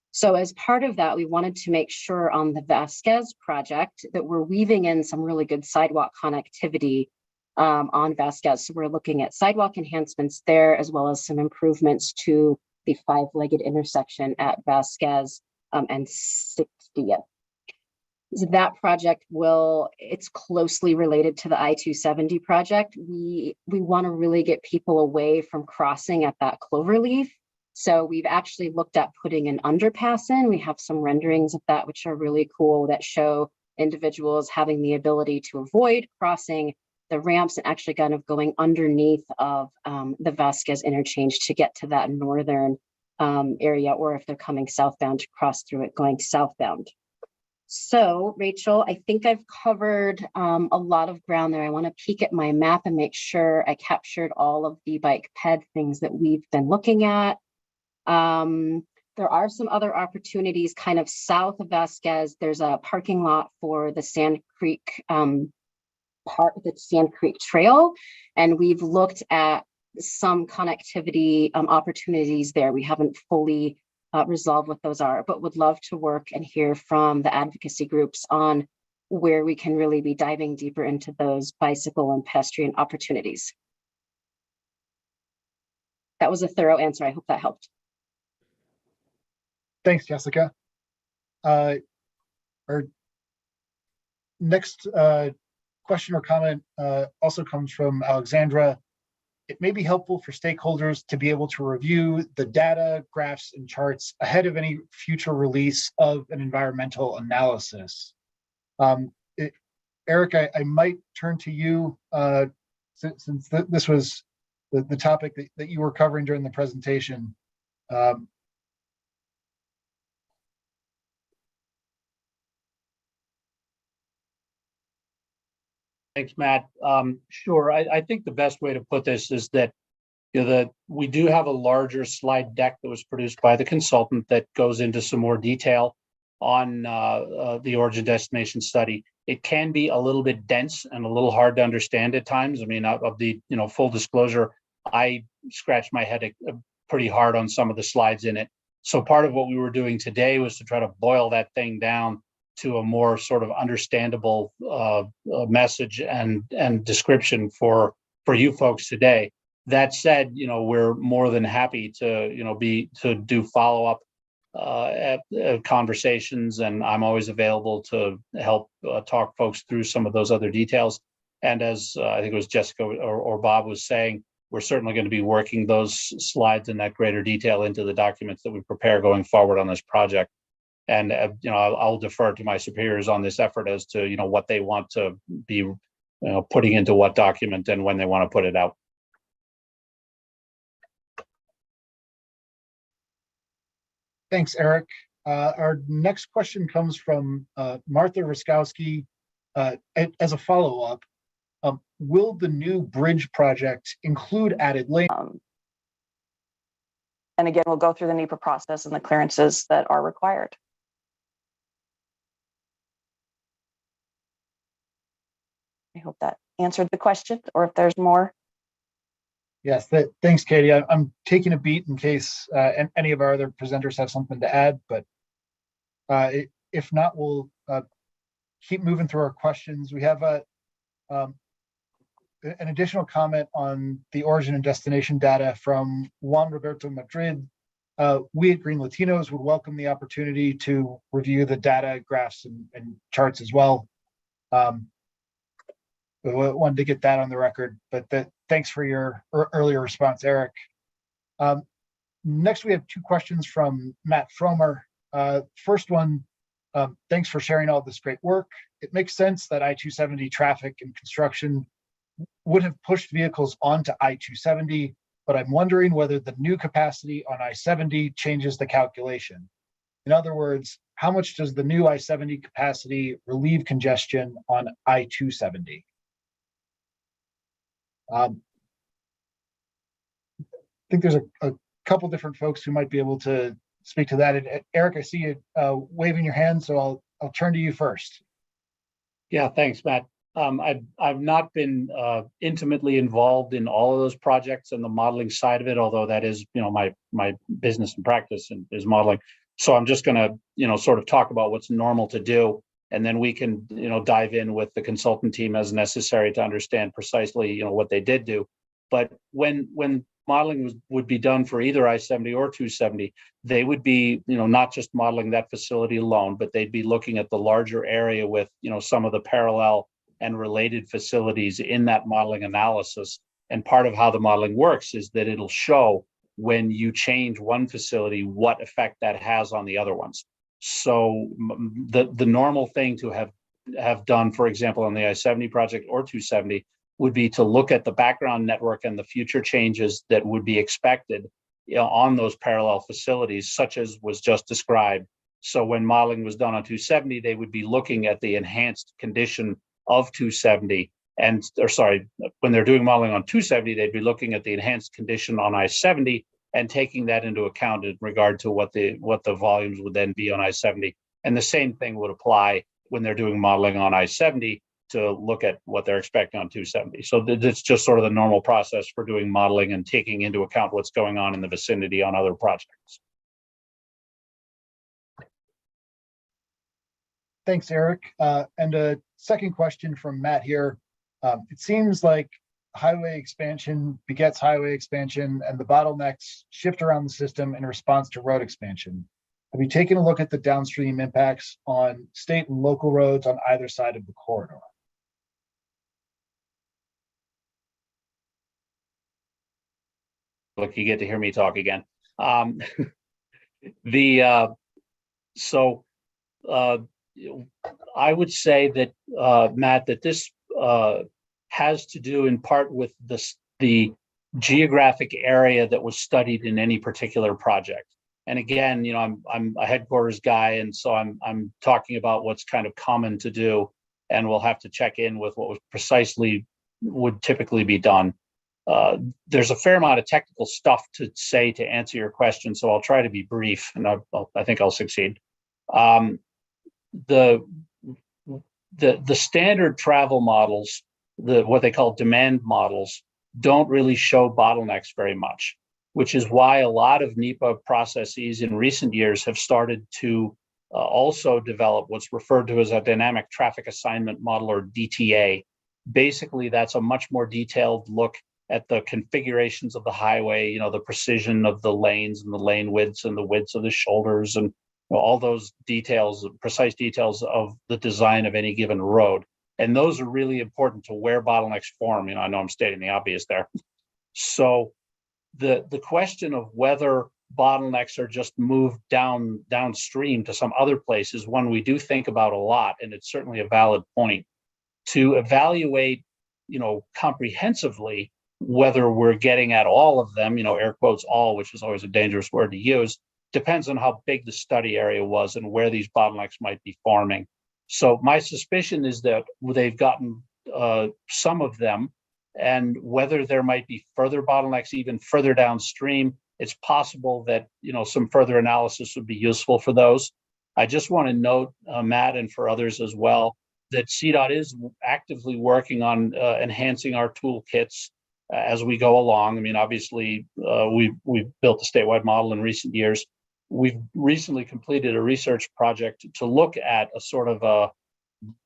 So as part of that, we wanted to make sure on the Vasquez project that we're weaving in some really good sidewalk connectivity on Vasquez. So we're looking at sidewalk enhancements there, as well as some improvements to the five-legged intersection at Vasquez and 60th. So that project it's closely related to the I-270 project. We want to really get people away from crossing at that cloverleaf. So we've actually looked at putting an underpass in. We have some renderings of that, which are really cool, that show individuals having the ability to avoid crossing the ramps and actually kind of going underneath of the Vasquez interchange to get to that northern area, or if they're coming southbound, to cross through it going southbound. So, Rachel, I think I've covered a lot of ground there. I want to peek at my map and make sure I captured all of the bike ped things that we've been looking at. There are some other opportunities kind of south of Vasquez. There's a parking lot for the Sand Creek Sand Creek Trail, and we've looked at some connectivity opportunities there. We haven't fully resolve what those are, but would love to work and hear from the advocacy groups on where we can really be diving deeper into those bicycle and pedestrian opportunities. That was a thorough answer. I hope that helped. Thanks, Jessica. Our next question or comment also comes from Alexandra. It may be helpful for stakeholders to be able to review the data, graphs, and charts ahead of any future release of an environmental analysis. Eric, I might turn to you since this was the topic that you were covering during the presentation. Thanks, Matt. Sure. I think the best way to put this is that we do have a larger slide deck that was produced by the consultant that goes into some more detail on the origin destination study. It can be a little bit dense and a little hard to understand at times. I mean, of the full disclosure, I scratched my head pretty hard on some of the slides in it. So part of what we were doing today was to try to boil that thing down to a more sort of understandable message and description for you folks today. That said, we're more than happy to do follow-up conversations, and I'm always available to help talk folks through some of those other details. And as I think it was Jessica or Bob was saying, we're certainly going to be working those slides in that greater detail into the documents that we prepare going forward on this project. And I'll defer to my superiors on this effort as to what they want to be putting into what document and when they want to put it out. Thanks, Eric. Our next question comes from Martha Ruskowski. As a follow-up, will the new bridge project include added lane? And again, we'll go through the NEPA process and the clearances that are required. I hope that answered the question or if there's more. Yes, thanks, Katie. I'm taking a beat in case any of our other presenters have something to add, but if not, we'll keep moving through our questions. We have an additional comment on the origin and destination data from Juan Roberto Madrid. We at Green Latinos would welcome the opportunity to review the data, graphs, and charts as well. We wanted to get that on the record, but thanks for your earlier response, Eric. Next, we have two questions from Matt Fromer. First one, thanks for sharing all this great work. It makes sense that I-270 traffic and construction would have pushed vehicles onto I-270, but I'm wondering whether the new capacity on I-70 changes the calculation. In other words, how much does the new I-70 capacity relieve congestion on I-270? I think there's a couple different folks who might be able to speak to that. And Eric, I see you waving your hand, so I'll turn to you first. Yeah, thanks, Matt. I've not been intimately involved in all of those projects and the modeling side of it, although that is, my business and practice is modeling. So I'm just going to, sort of talk about what's normal to do, and then we can, dive in with the consultant team as necessary to understand precisely, what they did do. But when modeling would be done for either I-70 or 270, they would be, not just modeling that facility alone, but they'd be looking at the larger area with, some of the parallel and related facilities in that modeling analysis. And part of how the modeling works is that it'll show when you change one facility, what effect that has on the other ones. So the normal thing to have done, for example, on the I-70 project or 270, would be to look at the background network and the future changes that would be expected on those parallel facilities, such as was just described. So when modeling was done on 270, they would be looking at the enhanced condition of 270. When they're doing modeling on 270, they'd be looking at the enhanced condition on I-70 and taking that into account in regard to what the volumes would then be on I-70. And the same thing would apply when they're doing modeling on I-70 to look at what they're expecting on 270. So it's just sort of the normal process for doing modeling and taking into account what's going on in the vicinity on other projects. Thanks, Eric. And a second question from Matt here. It seems like highway expansion begets highway expansion, and the bottlenecks shift around the system in response to road expansion. Have you taken a look at the downstream impacts on state and local roads on either side of the corridor? Look, you get to hear me talk again. I would say that, Matt, that this has to do in part with the geographic area that was studied in any particular project. And again, I'm a headquarters guy, and so I'm talking about what's kind of common to do, and we'll have to check in with what was precisely would typically be done. There's a fair amount of technical stuff to say to answer your question, so I'll try to be brief, and I think I'll succeed. The standard travel models, what they call demand models, don't really show bottlenecks very much, which is why a lot of NEPA processes in recent years have started to also develop what's referred to as a dynamic traffic assignment model, or DTA. Basically, that's a much more detailed look at the configurations of the highway, the precision of the lanes and the lane widths and the widths of the shoulders, and all those details, precise details of the design of any given road. And those are really important to where bottlenecks form. I know I'm stating the obvious there. So the question of whether bottlenecks are just moved downstream to some other place is one we do think about a lot, and it's certainly a valid point. To evaluate, comprehensively whether we're getting at all of them, air quotes all, which is always a dangerous word to use, depends on how big the study area was and where these bottlenecks might be forming. So my suspicion is that they've gotten some of them, and whether there might be further bottlenecks even further downstream, it's possible that some further analysis would be useful for those. I just want to note, Matt, and for others as well, that CDOT is actively working on enhancing our toolkits as we go along. I mean, obviously, we've built a statewide model in recent years. We've recently completed a research project to look at a sort of a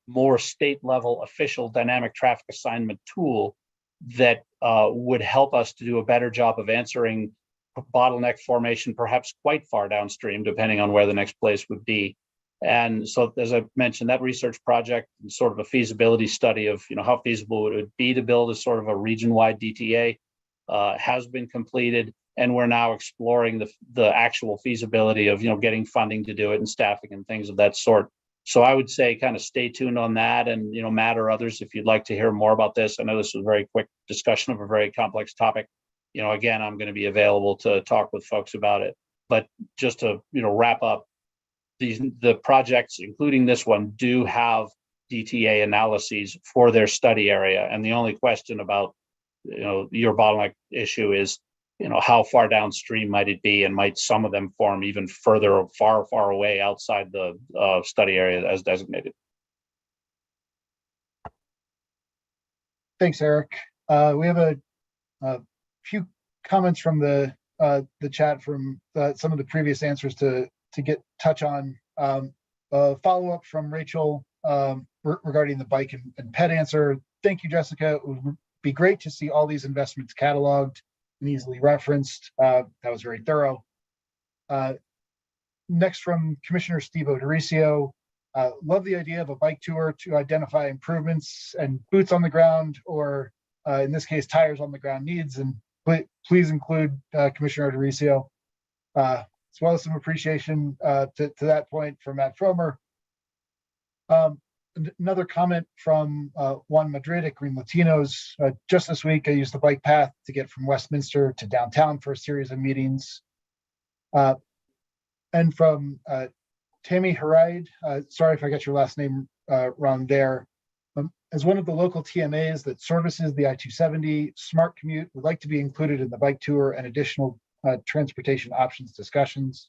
more state level official dynamic traffic assignment tool that would help us to do a better job of answering bottleneck formation, perhaps quite far downstream, depending on where the next place would be. And so, as I mentioned, that research project, sort of a feasibility study of how feasible it would be to build a sort of a region-wide DTA, has been completed, and we're now exploring the actual feasibility of getting funding to do it and staffing and things of that sort. So I would say kind of stay tuned on that, and Matt or others, if you'd like to hear more about this. I know this was a very quick discussion of a very complex topic. Again, I'm going to be available to talk with folks about it. But just to wrap up, the projects, including this one, do have DTA analyses for their study area, and the only question about your bottleneck issue is how far downstream might it be, and might some of them form even further, far away outside the study area as designated. Thanks, Eric. We have a few comments from the chat from some of the previous answers to touch on. A follow-up from Rachel regarding the bike and pet answer. Thank you, Jessica. It would be great to see all these investments cataloged and easily referenced. That was very thorough. Next from Commissioner Steve O'Dorisio. Love the idea of a bike tour to identify improvements and boots on the ground, or in this case, tires on the ground needs. And please include Commissioner O'Dorisio, as well as some appreciation to that point from Matt Fromer. Another comment from Juan Madrid at Green Latinos. Just this week, I used the bike path to get from Westminster to downtown for a series of meetings. And from Tammy Haraid, sorry if I got your last name wrong there. As one of the local TMAs that services the I-270, Smart Commute would like to be included in the bike tour and additional transportation options discussions.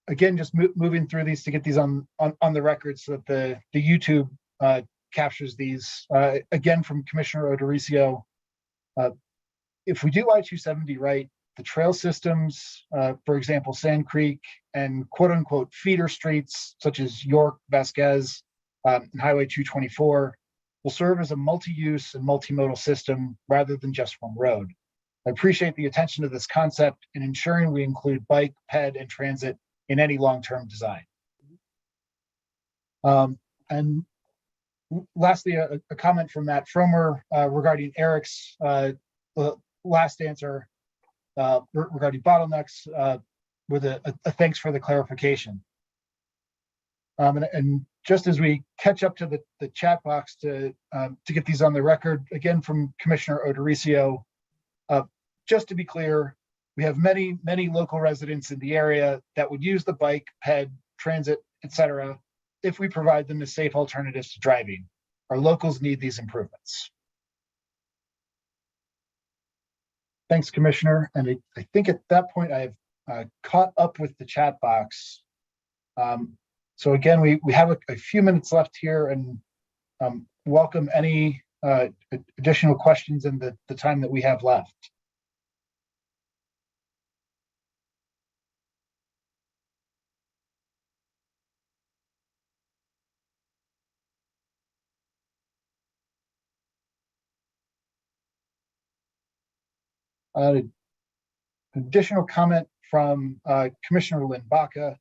Again, just moving through these to get these on the record so that the YouTube captures these. Again, from Commissioner O'Dorisio, if we do I-270 right, the trail systems, for example, Sand Creek and quote unquote feeder streets such as York, Vasquez, and Highway 224 will serve as a multi-use and multimodal system rather than just one road. I appreciate the attention to this concept and ensuring we include bike, ped, and transit in any long-term design. And lastly, a comment from Matt Fromer regarding Eric's last answer regarding bottlenecks, with a thanks for the clarification. And just as we catch up to the chat box to get these on the record, again from Commissioner O'Dorisio, just to be clear, we have many local residents in the area that would use the bike, ped, transit, etc., if we provide them as safe alternatives to driving. Our locals need these improvements. Thanks, Commissioner. And I think at that point I've caught up with the chat box. So again, we have a few minutes left here, and welcome any additional questions in the time that we have left. Additional comment from Commissioner Lynn Baca.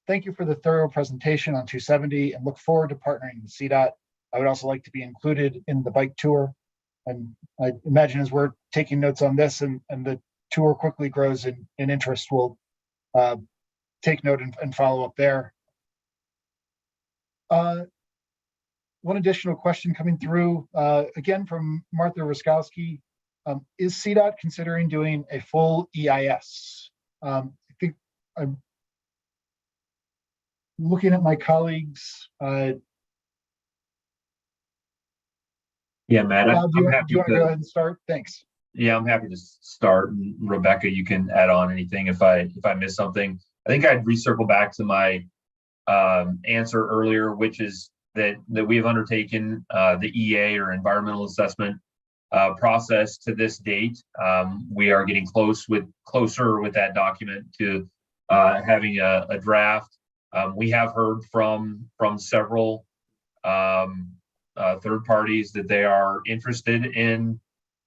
Thank you for the thorough presentation on 270 and look forward to partnering with CDOT. I would also like to be included in the bike tour. And I imagine as we're taking notes on this and the tour quickly grows in interest, we'll take note and follow up there. One additional question coming through, again from Martha Ruskowski. Is CDOT considering doing a full EIS? I think I'm looking at my colleagues. Yeah, Matt, Bob, do you want to go ahead and start? Thanks. Yeah, I'm happy to start. And Rebecca, you can add on anything if I miss something. I think I'd recircle back to my answer earlier, which is that we've undertaken the EA or environmental assessment process to this date. We are getting closer with that document to having a draft. We have heard from several third parties that they are interested in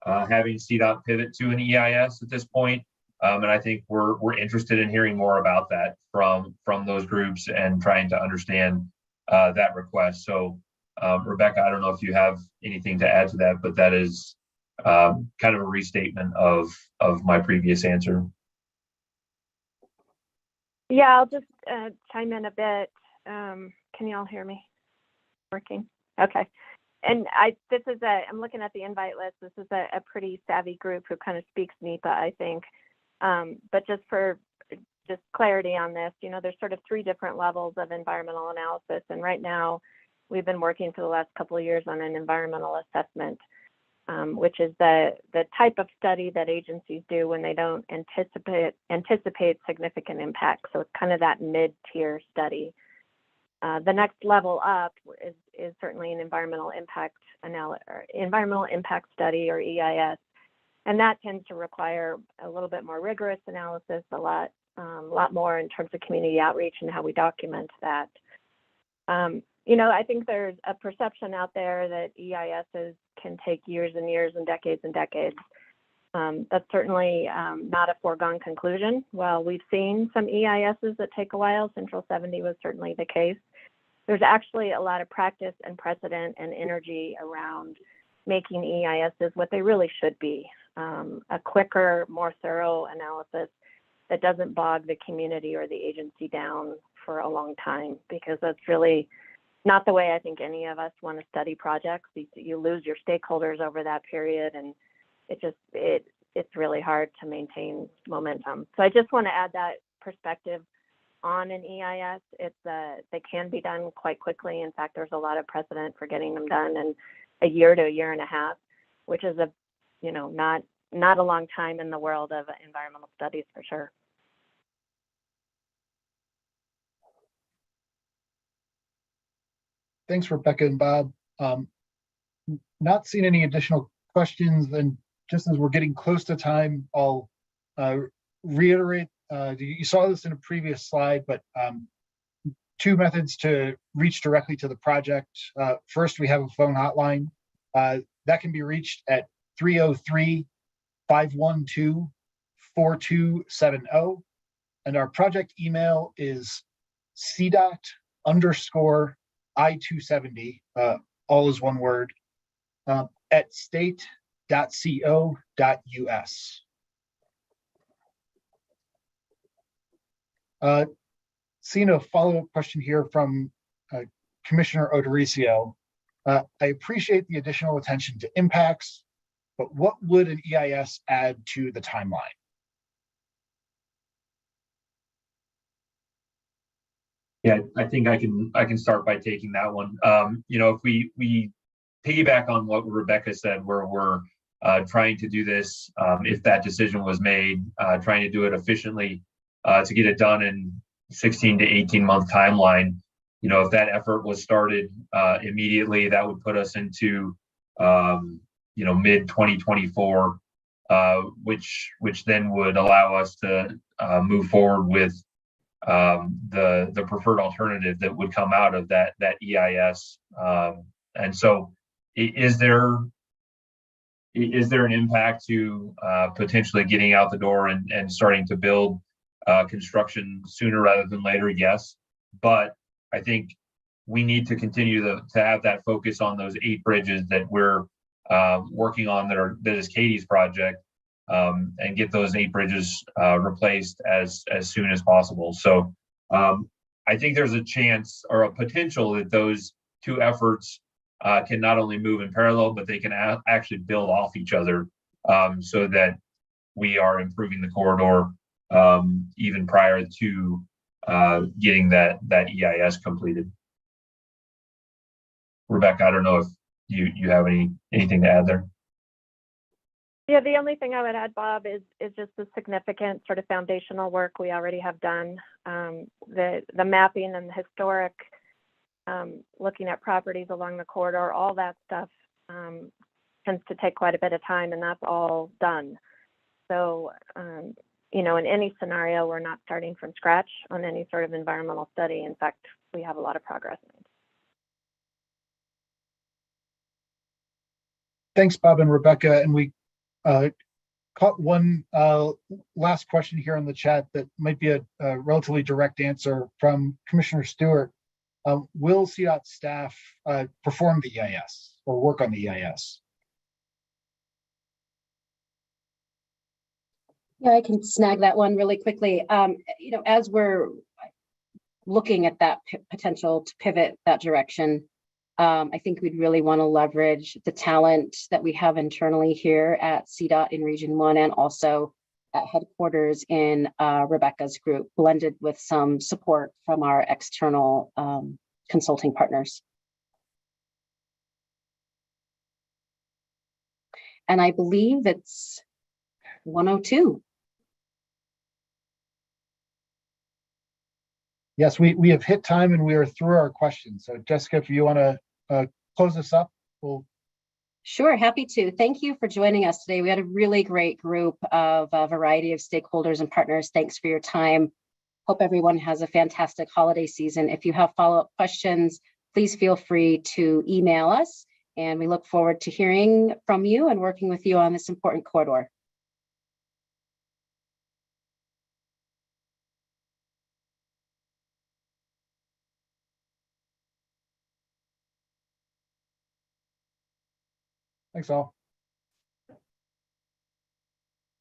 having CDOT pivot to an EIS at this point. And I think we're interested in hearing more about that from those groups and trying to understand that request. So Rebecca, I don't know if you have anything to add to that, but that is kind of a restatement of my previous answer. Yeah, I'll just chime in a bit. Can you all hear me? Working? Okay. And I'm looking at the invite list. This is a pretty savvy group who kind of speaks NEPA, I think. But just for clarity on this, there's sort of 3 different levels of environmental analysis. And right now, we've been working for the last couple of years on an environmental assessment, which is the type of study that agencies do when they don't anticipate significant impact. So it's kind of that mid-tier study. The next level up is certainly an environmental impact study, or EIS, and that tends to require a little bit more rigorous analysis, a lot more in terms of community outreach and how we document that. I think there's a perception out there that EISs can take years and years and decades and decades. That's certainly not a foregone conclusion. While we've seen some EISs that take a while, Central 70 was certainly the case. There's actually a lot of practice and precedent and energy around making EISs what they really should be, a quicker, more thorough analysis that doesn't bog the community or the agency down for a long time, because that's really not the way I think any of us want to study projects. You lose your stakeholders over that period, and it's really hard to maintain momentum. So I just want to add that perspective on an EIS. They can be done quite quickly. In fact, there's a lot of precedent for getting them done in a year to a year and a half, which is not a long time in the world of environmental studies, for sure. Thanks, Rebecca and Bob. Not seeing any additional questions, and just as we're getting close to time, I'll reiterate, you saw this in a previous slide, but 2 methods to reach directly to the project. First, we have a phone hotline that can be reached at 303-512-4270. And our project email is CDOT_I-270, all is one word, at state.co.us. Seeing a follow-up question here from Commissioner Odoricio. I appreciate the additional attention to impacts, but what would an EIS add to the timeline? Yeah, I think I can start by taking that one. If we piggyback on what Rebecca said, where we're trying to do this, if that decision was made, trying to do it efficiently, to get it done in 16 to 18 month timeline. If that effort was started immediately, that would put us into mid 2024, which then would allow us to move forward with the preferred alternative that would come out of that EIS. And so, is there an impact to potentially getting out the door and starting to build construction sooner rather than later? Yes, but I think we need to continue to have that focus on those 8 bridges that we're working on that is Katie's project, and get those 8 bridges replaced as soon as possible. So I think there's a chance or a potential that those 2 efforts can not only move in parallel, but they can actually build off each other, so that we are improving the corridor even prior to getting that EIS completed. Rebecca, I don't know if you have anything to add there. Yeah, the only thing I would add, Bob, is just the significant sort of foundational work we already have done. The mapping and the historic, looking at properties along the corridor, all that stuff tends to take quite a bit of time, and that's all done. So, you know, in any scenario, we're not starting from scratch on any sort of environmental study. In fact, we have a lot of progress made. Thanks, Bob and Rebecca. And we caught one last question here in the chat that might be a relatively direct answer from Commissioner Stewart. Will CDOT staff perform the EIS or work on the EIS? Yeah, I can snag that one really quickly. You know, as we're looking at that potential to pivot that direction, I think we'd really want to leverage the talent that we have internally here at CDOT in Region 1 and also at headquarters in Rebecca's group, blended with some support from our external consulting partners. And I believe it's 1:02. Yes, we have hit time and we are through our questions. So Jessica, if you want to close this up, we'll. Sure, happy to. Thank you for joining us today. We had a really great group of a variety of stakeholders and partners. Thanks for your time. Hope everyone has a fantastic holiday season. If you have follow-up questions, please feel free to email us, and we look forward to hearing from you and working with you on this important corridor. Thanks all.